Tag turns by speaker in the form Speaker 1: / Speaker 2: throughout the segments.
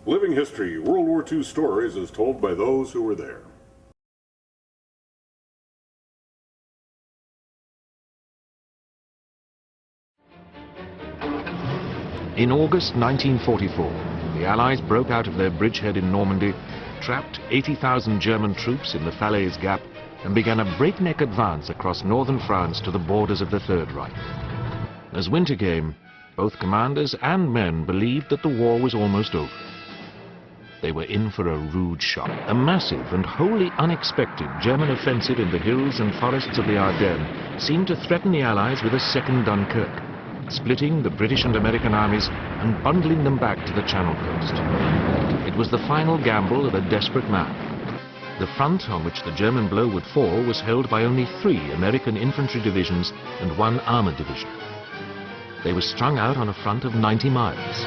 Speaker 1: Living History, World War II stories as told by those who were there.
Speaker 2: In August 1944, the Allies broke out of their bridgehead in Normandy, trapped 80,000 German troops in the Falaise Gap, and began a breakneck advance across northern France to the borders of the Third Reich. As winter came, both commanders and men believed that the war was almost over. They were in for a rude shock. A massive and wholly unexpected German offensive in the hills and forests of the Ardennes seemed to threaten the Allies with a second Dunkirk, splitting the British and American armies and bundling them back to the Channel coast. It was the final gamble of a desperate man. The front on which the German blow would fall was held by only 3 American infantry divisions and 1 armored division. They were strung out on a front of 90 miles.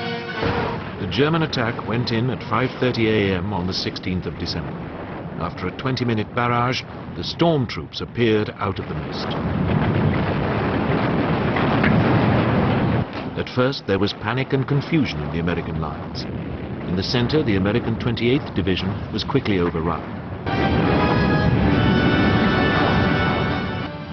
Speaker 2: The German attack went in at 5:30 a.m. on the 16th of December. After a 20-minute barrage, the storm troops appeared out of the mist. At first, there was panic and confusion in the American lines. In the center, the American 28th Division was quickly overrun.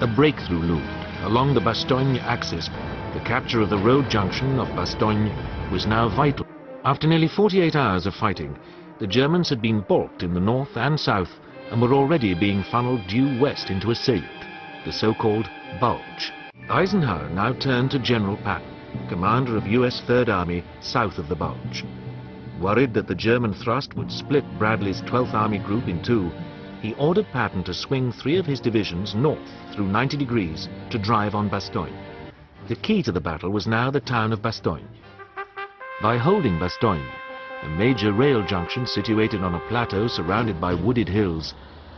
Speaker 2: A breakthrough loomed. Along the Bastogne axis, the capture of the road junction of Bastogne was now vital. After nearly 48 hours of fighting, the Germans had been balked in the north and south and were already being funneled due west into a salient, the so-called Bulge. Eisenhower now turned to General Patton, commander of U.S. Third Army south of the Bulge. Worried that the German thrust would split Bradley's 12th Army Group in two, he ordered Patton to swing 3 of his divisions north through 90 degrees to drive on Bastogne. The key to the battle was now the town of Bastogne. By holding Bastogne, a major rail junction situated on a plateau surrounded by wooded hills,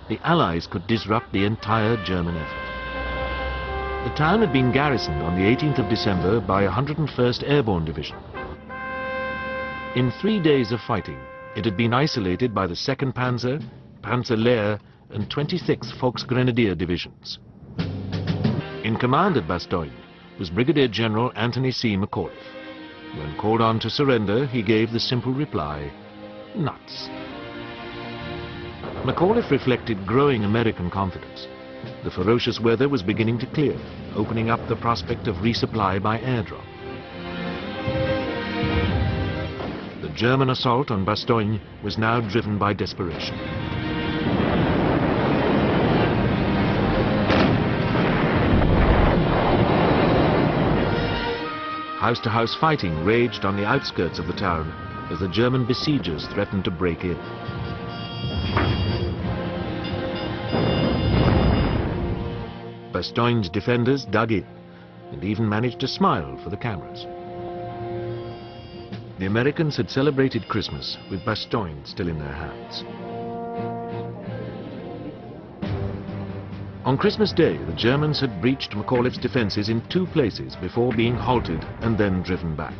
Speaker 2: the Allies could disrupt the entire German effort. The town had been garrisoned on the 18th of December by 101st Airborne Division. In 3 days of fighting, it had been isolated by the 2nd Panzer, Panzer Lehr, and 26th Volksgrenadier Divisions. In command at Bastogne was Brigadier General Anthony C. McAuliffe. When called on to surrender, he gave the simple reply, "Nuts." McAuliffe reflected growing American confidence. The ferocious weather was beginning to clear, opening up the prospect of resupply by airdrop. The German assault on Bastogne was now driven by desperation. House-to-house fighting raged on the outskirts of the town as the German besiegers threatened to break in. Bastogne's defenders dug in and even managed to smile for the cameras. The Americans had celebrated Christmas with Bastogne still in their hands. On Christmas Day, the Germans had breached McAuliffe's defenses in 2 places before being halted and then driven back.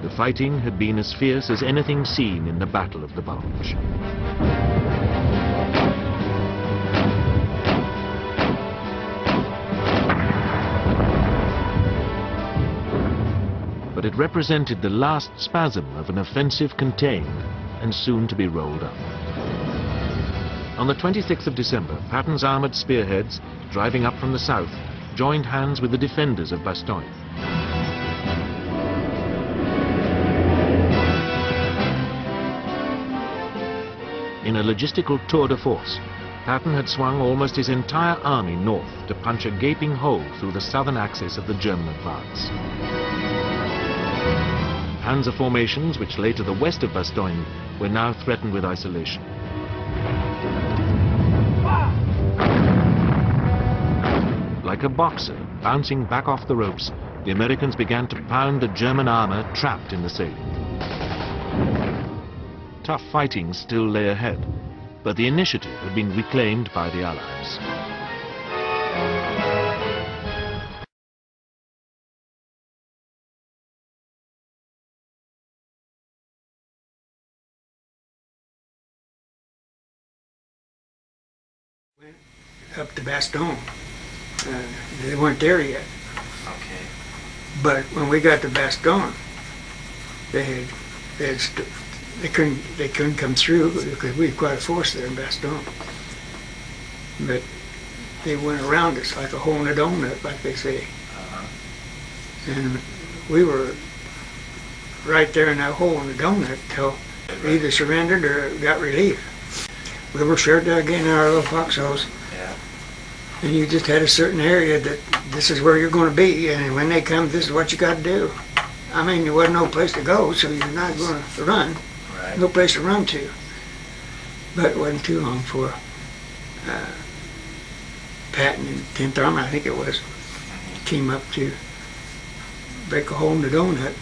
Speaker 2: The fighting had been as fierce as anything seen in the Battle of the Bulge. But it represented the last spasm of an offensive contained and soon to be rolled up. On the 26th of December, Patton's armoured spearheads, driving up from the south, joined hands with the defenders of Bastogne. In a logistical tour de force, Patton had swung almost his entire army north to punch a gaping hole through the southern axis of the German advance. Panzer formations, which lay to the west of Bastogne, were now threatened with isolation. Like a boxer bouncing back off the ropes, the Americans began to pound the German armor trapped in the salient. Tough fighting still lay ahead, but the initiative had been reclaimed by the Allies.
Speaker 3: Went up to Bastogne. They weren't there yet.
Speaker 4: Okay.
Speaker 3: But when we got to Bastogne, they had they couldn't come through because we had quite a force there in Bastogne. But they went around us like a hole in a donut, like they say. And we were right there in that hole in the donut till we either surrendered or got relief. We were sure dug in our little foxholes. And you just had a certain area that this is where you're going to be, and when they come, this is what you got to do. I mean, there wasn't no place to go, so you're not going to run.
Speaker 4: Right.
Speaker 3: No place to run to. But it wasn't too long for Patton in 10th Army, I think it was, came up to break a hole in the donut.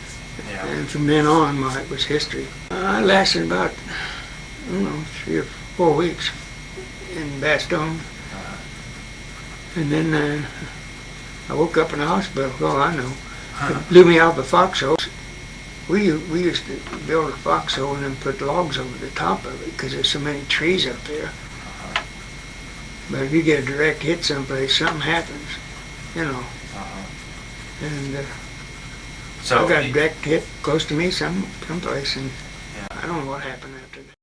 Speaker 4: Yeah.
Speaker 3: And from then on, well, it was history. I lasted about, I don't know, 3 or 4 weeks in Bastogne. And then I woke up in the hospital. Oh, I know. They blew me out the foxhole. We used to build a foxhole and then put logs over the top of it because there's so many trees up there. But if you get a direct hit someplace, something happens, you know. And
Speaker 4: So
Speaker 3: I got a direct hit close to me someplace, and I don't know what happened after that.